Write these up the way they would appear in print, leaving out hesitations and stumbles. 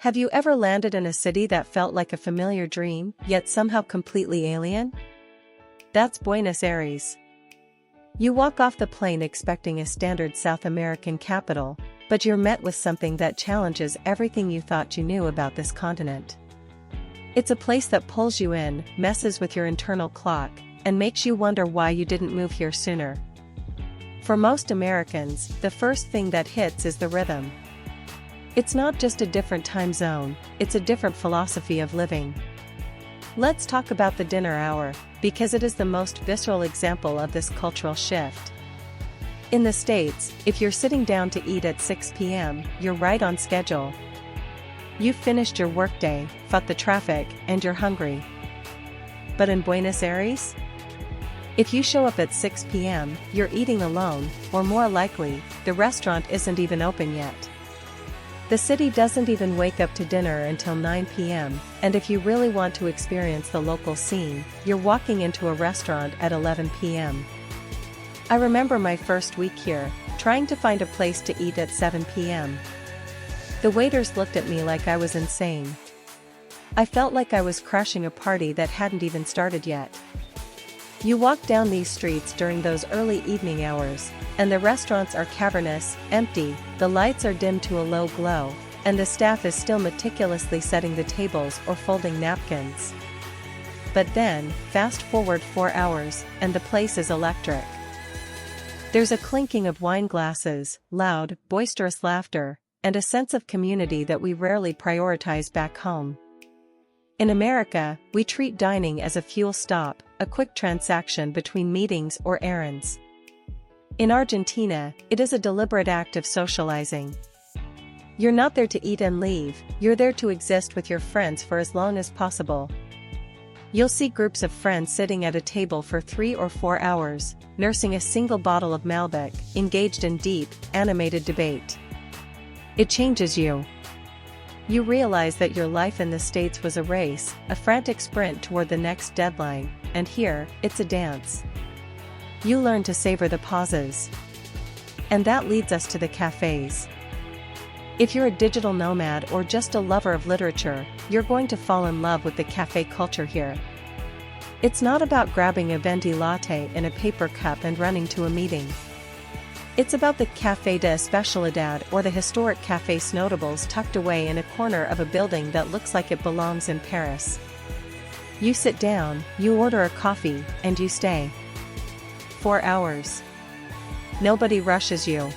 Have you ever landed in a city that felt like a familiar dream, yet somehow completely alien? That's Buenos Aires. You walk off the plane expecting a standard South American capital, but you're met with something that challenges everything you thought you knew about this continent. It's a place that pulls you in, messes with your internal clock, and makes you wonder why you didn't move here sooner. For most Americans, the first thing that hits is the rhythm. It's not just a different time zone, it's a different philosophy of living. Let's talk about the dinner hour, because it is the most visceral example of this cultural shift. In the States, if you're sitting down to eat at 6 p.m., you're right on schedule. You've finished your workday, fought the traffic, and you're hungry. But in Buenos Aires? If you show up at 6 p.m., you're eating alone, or more likely, the restaurant isn't even open yet. The city doesn't even wake up to dinner until 9 p.m., and if you really want to experience the local scene, you're walking into a restaurant at 11 p.m. I remember my first week here, trying to find a place to eat at 7 p.m. The waiters looked at me like I was insane. I felt like I was crashing a party that hadn't even started yet. You walk down these streets during those early evening hours, and the restaurants are cavernous, empty, the lights are dimmed to a low glow, and the staff is still meticulously setting the tables or folding napkins. But then, fast forward 4 hours, and the place is electric. There's a clinking of wine glasses, loud, boisterous laughter, and a sense of community that we rarely prioritize back home. In America, we treat dining as a fuel stop, a quick transaction between meetings or errands. In Argentina, it is a deliberate act of socializing. You're not there to eat and leave, you're there to exist with your friends for as long as possible. You'll see groups of friends sitting at a table for 3 or 4 hours, nursing a single bottle of Malbec, engaged in deep, animated debate. It changes you. You realize that your life in the States was a race, a frantic sprint toward the next deadline, and here, it's a dance. You learn to savor the pauses. And that leads us to the cafes. If you're a digital nomad or just a lover of literature, you're going to fall in love with the cafe culture here. It's not about grabbing a venti latte in a paper cup and running to a meeting. It's about the Café de Especialidad or the historic Café Snotables tucked away in a corner of a building that looks like it belongs in Paris. You sit down, you order a coffee, and you stay. 4 hours. Nobody rushes you.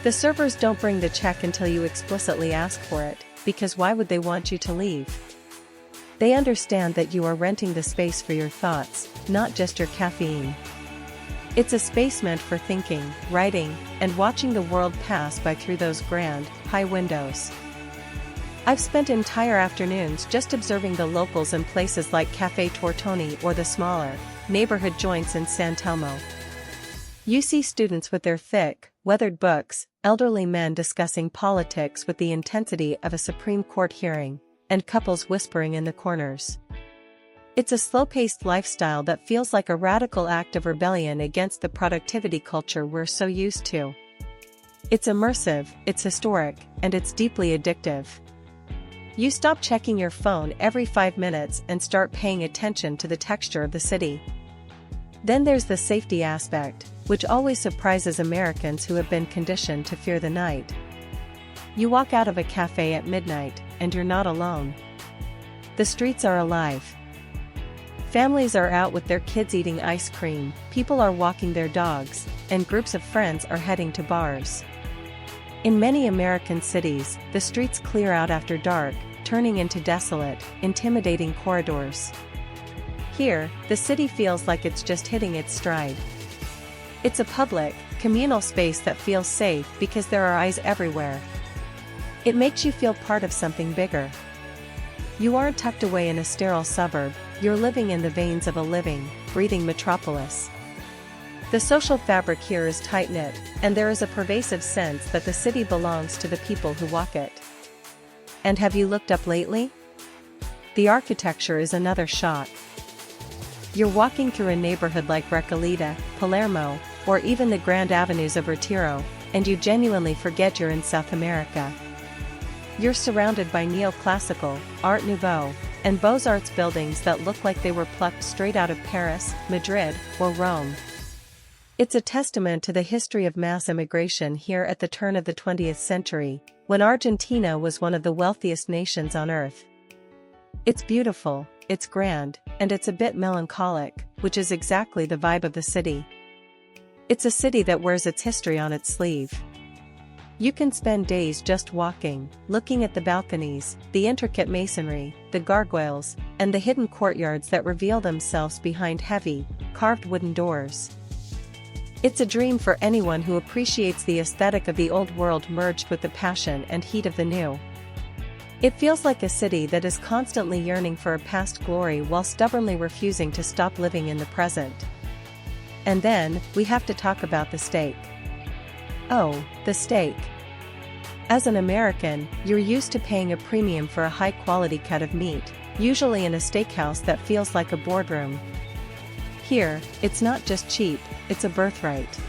The servers don't bring the check until you explicitly ask for it, because why would they want you to leave? They understand that you are renting the space for your thoughts, not just your caffeine. It's a space meant for thinking, writing, and watching the world pass by through those grand, high windows. I've spent entire afternoons just observing the locals in places like Café Tortoni or the smaller, neighborhood joints in San Telmo. You see students with their thick, weathered books, elderly men discussing politics with the intensity of a Supreme Court hearing, and couples whispering in the corners. It's a slow-paced lifestyle that feels like a radical act of rebellion against the productivity culture we're so used to. It's immersive, it's historic, and it's deeply addictive. You stop checking your phone every 5 minutes and start paying attention to the texture of the city. Then there's the safety aspect, which always surprises Americans who have been conditioned to fear the night. You walk out of a cafe at midnight, and you're not alone. The streets are alive. Families are out with their kids eating ice cream, people are walking their dogs, and groups of friends are heading to bars. In many American cities, the streets clear out after dark, turning into desolate, intimidating corridors. Here, the city feels like it's just hitting its stride. It's a public, communal space that feels safe because there are eyes everywhere. It makes you feel part of something bigger. You aren't tucked away in a sterile suburb, you're living in the veins of a living, breathing metropolis. The social fabric here is tight-knit, and there is a pervasive sense that the city belongs to the people who walk it. And have you looked up lately? The architecture is another shock. You're walking through a neighborhood like Recoleta, Palermo, or even the grand avenues of Retiro, and you genuinely forget you're in South America. You're surrounded by neoclassical, Art Nouveau, and Beaux-Arts buildings that look like they were plucked straight out of Paris, Madrid, or Rome. It's a testament to the history of mass immigration here at the turn of the 20th century, when Argentina was one of the wealthiest nations on earth. It's beautiful, it's grand, and it's a bit melancholic, which is exactly the vibe of the city. It's a city that wears its history on its sleeve. You can spend days just walking, looking at the balconies, the intricate masonry, the gargoyles, and the hidden courtyards that reveal themselves behind heavy, carved wooden doors. It's a dream for anyone who appreciates the aesthetic of the old world merged with the passion and heat of the new. It feels like a city that is constantly yearning for a past glory while stubbornly refusing to stop living in the present. And then, we have to talk about the steak. Oh, the steak. As an American, you're used to paying a premium for a high-quality cut of meat, usually in a steakhouse that feels like a boardroom. Here, it's not just cheap, it's a birthright.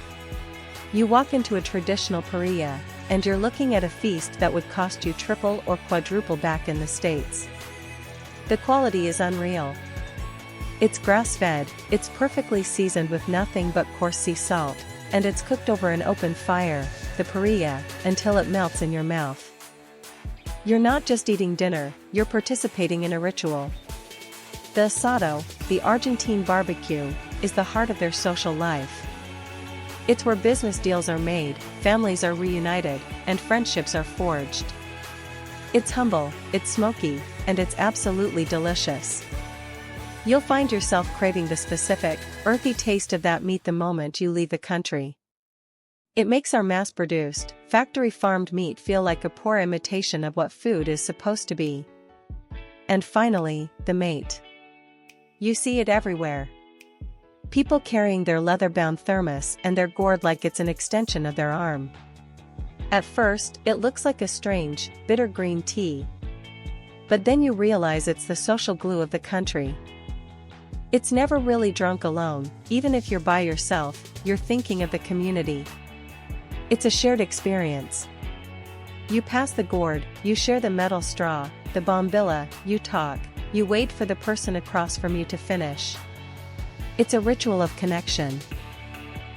You walk into a traditional parrilla, and you're looking at a feast that would cost you triple or quadruple back in the States. The quality is unreal. It's grass-fed, it's perfectly seasoned with nothing but coarse sea salt, and it's cooked over an open fire, the parrilla, until it melts in your mouth. You're not just eating dinner, you're participating in a ritual. The asado, the Argentine barbecue, is the heart of their social life. It's where business deals are made, families are reunited, and friendships are forged. It's humble, it's smoky, and it's absolutely delicious. You'll find yourself craving the specific, earthy taste of that meat the moment you leave the country. It makes our mass-produced, factory-farmed meat feel like a poor imitation of what food is supposed to be. And finally, the mate. You see it everywhere. People carrying their leather-bound thermos and their gourd like it's an extension of their arm. At first, it looks like a strange, bitter green tea. But then you realize it's the social glue of the country. It's never really drunk alone, even if you're by yourself, you're thinking of the community. It's a shared experience. You pass the gourd, you share the metal straw, the bombilla, you talk, you wait for the person across from you to finish. It's a ritual of connection.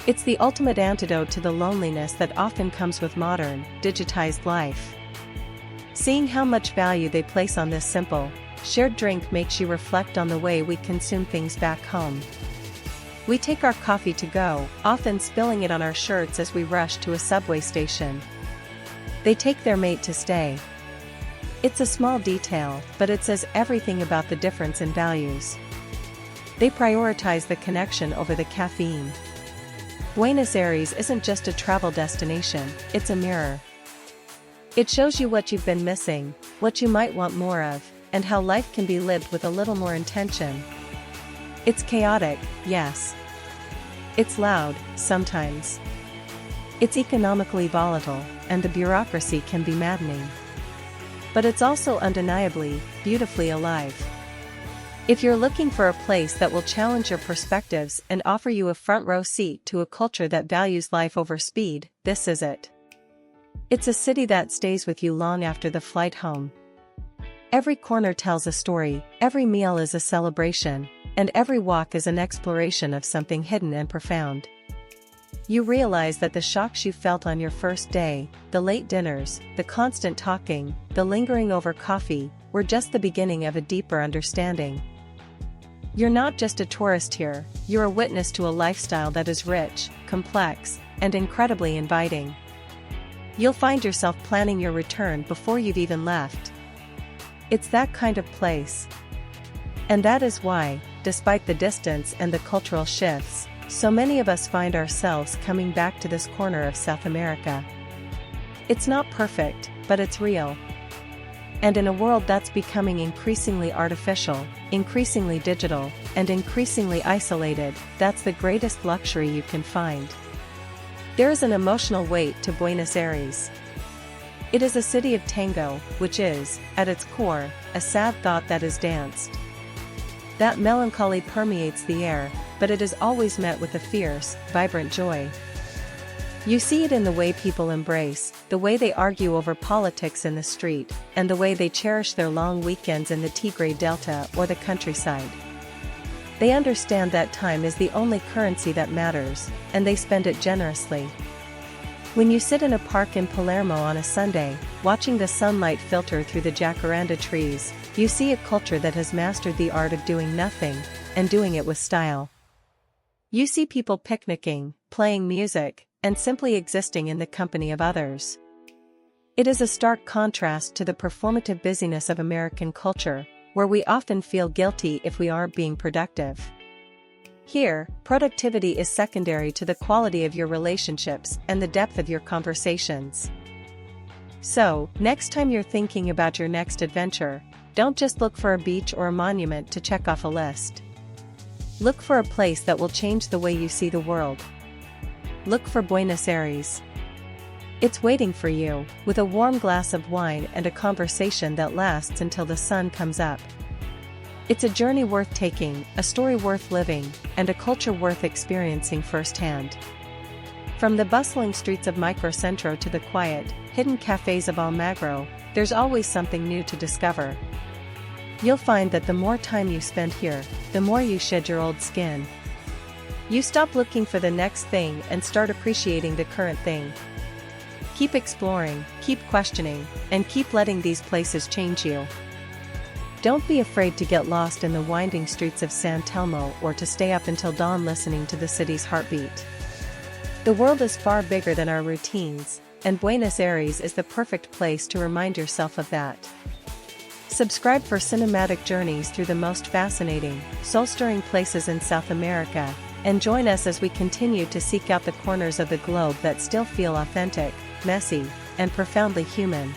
It's the ultimate antidote to the loneliness that often comes with modern, digitized life. Seeing how much value they place on this simple, shared drink makes you reflect on the way we consume things back home. We take our coffee to go, often spilling it on our shirts as we rush to a subway station. They take their mate to stay. It's a small detail, but it says everything about the difference in values. They prioritize the connection over the caffeine. Buenos Aires isn't just a travel destination, it's a mirror. It shows you what you've been missing, what you might want more of, and how life can be lived with a little more intention. It's chaotic, yes. It's loud, sometimes. It's economically volatile, and the bureaucracy can be maddening. But it's also undeniably, beautifully alive. If you're looking for a place that will challenge your perspectives and offer you a front-row seat to a culture that values life over speed, this is it. It's a city that stays with you long after the flight home. Every corner tells a story, every meal is a celebration, and every walk is an exploration of something hidden and profound. You realize that the shocks you felt on your first day, the late dinners, the constant talking, the lingering over coffee, were just the beginning of a deeper understanding. You're not just a tourist here, you're a witness to a lifestyle that is rich, complex, and incredibly inviting. You'll find yourself planning your return before you've even left. It's that kind of place. And that is why, despite the distance and the cultural shifts, so many of us find ourselves coming back to this corner of South America. It's not perfect, but it's real. And in a world that's becoming increasingly artificial, increasingly digital, and increasingly isolated, that's the greatest luxury you can find. There is an emotional weight to Buenos Aires. It is a city of tango, which is, at its core, a sad thought that is danced. That melancholy permeates the air, but it is always met with a fierce, vibrant joy. You see it in the way people embrace, the way they argue over politics in the street, and the way they cherish their long weekends in the Tigre Delta or the countryside. They understand that time is the only currency that matters, and they spend it generously. When you sit in a park in Palermo on a Sunday, watching the sunlight filter through the jacaranda trees, you see a culture that has mastered the art of doing nothing, and doing it with style. You see people picnicking, playing music, and simply existing in the company of others. It is a stark contrast to the performative busyness of American culture, where we often feel guilty if we aren't being productive. Here, productivity is secondary to the quality of your relationships and the depth of your conversations. So, next time you're thinking about your next adventure, don't just look for a beach or a monument to check off a list. Look for a place that will change the way you see the world. Look for Buenos Aires. It's waiting for you, with a warm glass of wine and a conversation that lasts until the sun comes up. It's a journey worth taking, a story worth living, and a culture worth experiencing firsthand. From the bustling streets of Microcentro to the quiet, hidden cafes of Almagro, there's always something new to discover. You'll find that the more time you spend here, the more you shed your old skin. You stop looking for the next thing and start appreciating the current thing. Keep exploring, keep questioning, and keep letting these places change you. Don't be afraid to get lost in the winding streets of San Telmo or to stay up until dawn listening to the city's heartbeat. The world is far bigger than our routines, and Buenos Aires is the perfect place to remind yourself of that. Subscribe for cinematic journeys through the most fascinating, soul-stirring places in South America, and join us as we continue to seek out the corners of the globe that still feel authentic, messy, and profoundly human.